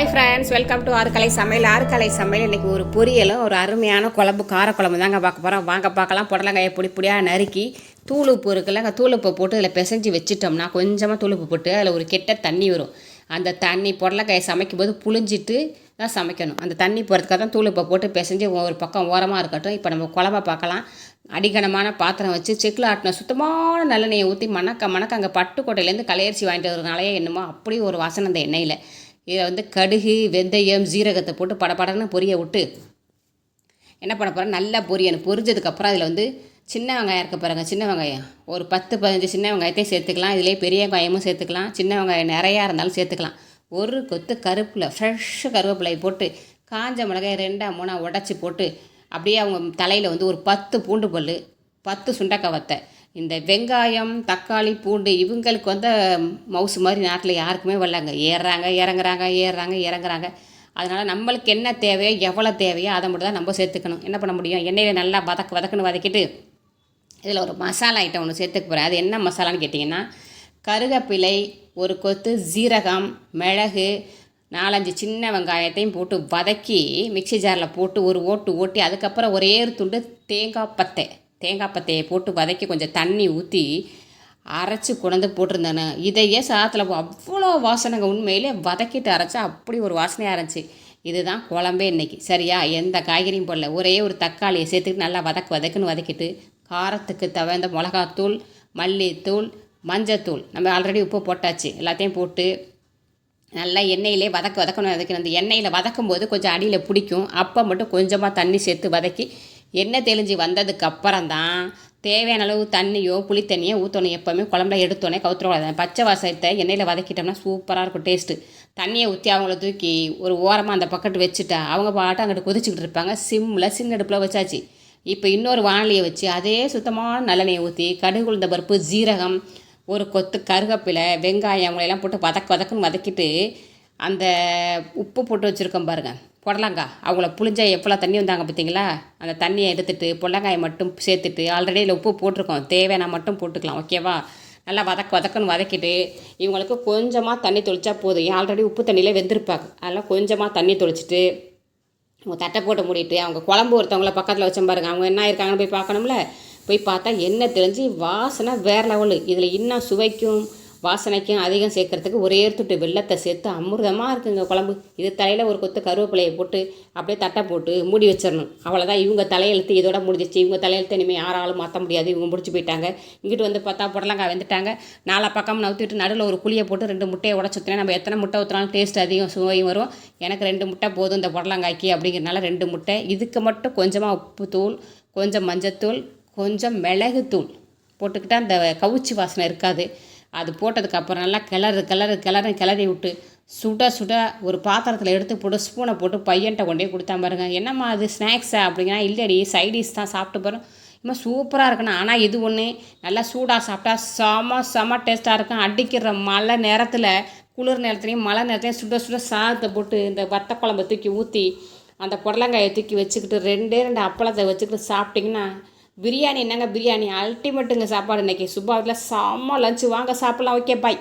Hi friends, welcome to ஆறுக்கலை சமையல். ஆறுக்கலை சமையல் இன்றைக்கி ஒரு பொரியலும் ஒரு அருமையான குழம்பு, காரக்குழம்பு தாங்க பார்க்க போகிறோம். வாங்க பார்க்கலாம். புடலங்காயை பொடி பொடியாக நறுக்கி தூள் உப்பு இருக்குல்ல, தூள் உப்பு போட்டு இதில் பிசைஞ்சு வச்சுட்டோம்னா கொஞ்சமாக தூள் உப்பு போட்டு அதில் ஒரு கெட்ட தண்ணி வரும். அந்த தண்ணி புடலங்காயை சமைக்கும் போது புளிஞ்சிட்டு தான் சமைக்கணும். அந்த தண்ணி போகிறதுக்காக தான் தூள் உப்பை போட்டு பிசைஞ்சு ஒரு பக்கம் ஓரமாக இருக்கட்டும். இப்போ நம்ம குழம்ப பார்க்கலாம். அடிகனமான பாத்திரம் வச்சு செக்கில் ஆட்டின சுத்தமான நல்லெண்ணெயை ஊற்றி மணக்க அங்கே பட்டுக்கோட்டையிலேருந்து கலையரிசி வாங்கிட்டு வரதுனாலே என்னமோ அப்படி ஒரு வாசனை அந்த எண்ணெயில். இதை கடுகு, வெந்தயம், ஜீரகத்தை போட்டு படப்படன்னு பொரிய விட்டு என்ன பண்ண போகிறேன், நல்லா பொரியணும். பொரிஞ்சதுக்கப்புறம் அதில் சின்ன வெங்காயம் இருக்க பாருங்கள். சின்ன வெங்காயம் ஒரு 10-15 சின்ன வெங்காயத்தையும் சேர்த்துக்கலாம். இதிலே பெரிய வெங்காயமும் சேர்த்துக்கலாம். சின்ன வெங்காயம் நிறையா இருந்தாலும் சேர்த்துக்கலாம். ஒரு கொத்து கருப்பில் ஃப்ரெஷ்ஷு கருவேப்பிலை போட்டு காஞ்ச மிளகாய் 2-3 உடச்சி போட்டு அப்படியே அவங்க தலையில் ஒரு 10 பூண்டு பல், 10 சுண்டக்காய் வத்தை. இந்த வெங்காயம், தக்காளி, பூண்டு இவங்களுக்கு மவுசு மாதிரி நாட்டில் யாருக்குமே வரலாங்க. இறங்குறாங்க. அதனால் நம்மளுக்கு என்ன தேவையோ எவ்வளோ தேவையோ அதை மட்டும் தான் நம்ம சேர்த்துக்கணும். என்ன பண்ண முடியும், எண்ணெயில் நல்லா வதக்குன்னு வதக்கிட்டு இதில் ஒரு மசாலா ஐட்டம் ஒன்று சேர்த்துக்க போகிறேன். அது என்ன மசாலான்னு கேட்டிங்கன்னா, கருவேப்பிலை, ஒரு கொத்து ஜீரகம், மிளகு, 4-5 சின்ன வெங்காயத்தையும் போட்டு வதக்கி மிக்சி ஜாரில் போட்டு ஒரு ஓட்டி அதுக்கப்புறம் ஒரே ஒரு துண்டு தேங்காய் பத்தையை போட்டு வதக்கி கொஞ்சம் தண்ணி ஊற்றி அரைச்சி கொண்டு போட்டிருந்தேன்னு. இதையே சாதத்தில் அவ்வளோ வாசனைங்க. உண்மையிலே வதக்கிட்டு அரைச்சா அப்படி ஒரு வாசனையாக இருந்துச்சு. இதுதான் குழம்பே இன்றைக்கி. சரியா, எந்த காய்கறியும் போடல. ஒரே ஒரு தக்காளியை சேர்த்துக்கிட்டு நல்லா வதக்குன்னு வதக்கிட்டு காரத்துக்கு தகுந்த மிளகாத்தூள், மல்லித்தூள், மஞ்சத்தூள், நம்ம ஆல்ரெடி உப்பு போட்டாச்சு, எல்லாத்தையும் போட்டு நல்லா எண்ணெயிலே வதக்கணும். அந்த எண்ணெயில் வதக்கும்போது கொஞ்சம் அடியில் பிடிக்கும். அப்போ மட்டும் கொஞ்சமாக தண்ணி சேர்த்து வதக்கி எண்ணெய் தெளிஞ்சு வந்ததுக்கு அப்புறம் தான் தேவையான அளவு தண்ணியோ புளி தண்ணியோ ஊற்றணும். எப்போவுமே குழம்புல எடுத்தோடனே கவுத்துறக்கூடாது. பச்சை வாசத்தை எண்ணெயில் வதக்கிட்டோம்னா சூப்பராக இருக்கும் டேஸ்ட்டு. தண்ணியை ஊற்றி அவங்கள தூக்கி ஒரு ஓரமாக அந்த பக்கத்து வச்சுட்டா அவங்க பாட்டு அங்கிட்டு கொதிச்சுக்கிட்டு இருப்பாங்க. சின்ன அடுப்பில் வச்சாச்சு. இப்போ இன்னொரு வானிலையை வச்சு அதே சுத்தமான நல்லெண்ணெயை ஊற்றி கடுகு, உளுந்த பருப்பு, ஜீரகம், ஒரு கொத்து கருவேப்பிலை, வெங்காயம் அவங்களெல்லாம் போட்டு வதக்குன்னு வதக்கிட்டு அந்த உப்பு போட்டு வச்சுருக்கோம் பாருங்கள் புடலங்காய், அவங்கள புளிஞ்சா எவ்வளோ தண்ணி வந்தாங்க பார்த்தீங்களா, அந்த தண்ணியை எடுத்துகிட்டு புடலங்காயை மட்டும் சேர்த்துட்டு ஆல்ரெடி இதில் உப்பு போட்டிருக்கோம், தேவையான மட்டும் போட்டுக்கலாம். ஓகேவா, நல்லா வதக்குன்னு வதக்கிட்டு இவங்களுக்கு கொஞ்சமாக தண்ணி தொளிச்சா போதும். ஆல்ரெடி உப்பு தண்ணியிலே வெந்திருப்பாங்க. அதெல்லாம் கொஞ்சமாக தண்ணி தொளிச்சிட்டு அவங்க தட்டை போட்டு மூடிட்டு அவங்க குழம்பு ஒருத்தவங்கள பக்கத்தில் வச்சோம் பாருங்கள், அவங்க என்ன இருக்காங்கன்னு போய் பார்க்கணும்ல. போய் பார்த்தா எண்ணெய் தெரிஞ்சு வாசனை வேறு லெவலு. இதில் இன்னும் சுவைக்கும் வாசனைக்கும் அதிகம் சேர்க்குறதுக்கு ஒரே துட்டு வெள்ளத்தை சேர்த்து அமிர்தமாக இருக்குங்க குழம்பு. இது தலையில் ஒரு கொத்து கருவேப்பிலையை போட்டு அப்படியே தட்டை போட்டு மூடி வச்சிடணும். அவ்வளோதான். இவங்க தலையெழுத்து இதோட முடிஞ்சிச்சு. இவங்க தலையெழுத்து இனிமேல் யாராலும் மாற்ற முடியாது. இவங்க முடிச்சு போயிட்டாங்க. இங்கிட்டு பார்த்தா புடலங்காய் வெந்துட்டாங்க. 4 பக்கம் நவுத்திட்டு நடுவில் ஒரு புளியை போட்டு 2 முட்டையை உடச்சுத்துனேன். நம்ம எத்தனை முட்டை ஊற்றினாலும் டேஸ்ட் அதிகம் சுவையும் வரும். எனக்கு 2 முட்டை போதும் இந்த புடலங்காய்க்கு அப்படிங்கிறனால 2 முட்டை. இதுக்கு மட்டும் கொஞ்சமாக உப்பு தூள், கொஞ்சம் மஞ்சத்தூள், கொஞ்சம் மிளகுத்தூள் போட்டுக்கிட்டால் அந்த கவுச்சி வாசனை இருக்காது. அது போட்டதுக்கப்புறம் நல்லா கிளறி விட்டு சுட ஒரு பாத்திரத்தில் எடுத்து போட்டு ஸ்பூனை போட்டு பையன்ட்ட கொண்டே கொடுத்தா பாருங்க. என்னம்மா அது ஸ்நாக்ஸா அப்படிங்கன்னா, இல்லடி சைடிஷ் தான், சாப்பிட்டு பாருங்க, இன்னும் சூப்பராக இருக்கணும். ஆனால் இது ஒன்று நல்லா சூடாக சாப்பிட்டா செம டேஸ்ட்டாக இருக்கும். அடிக்கிற மழை நேரத்தில், குளிர் நேரத்துலையும் மழை நேரத்துலையும் சுட சாதத்தை போட்டு இந்த வத்த குழம்பை தூக்கி ஊற்றி அந்த புடலங்காயை தூக்கி வச்சுக்கிட்டு 2 அப்பளத்தை வச்சுக்கிட்டு சாப்பிட்டிங்கன்னா பிரியாணி என்னங்க, பிரியாணி அல்டிமேட்டுங்க சாப்பாடு. இன்றைக்கி சுபாவில் செம்ம லஞ்சு. வாங்க சாப்பிட்லாம். ஓகே, பாய்.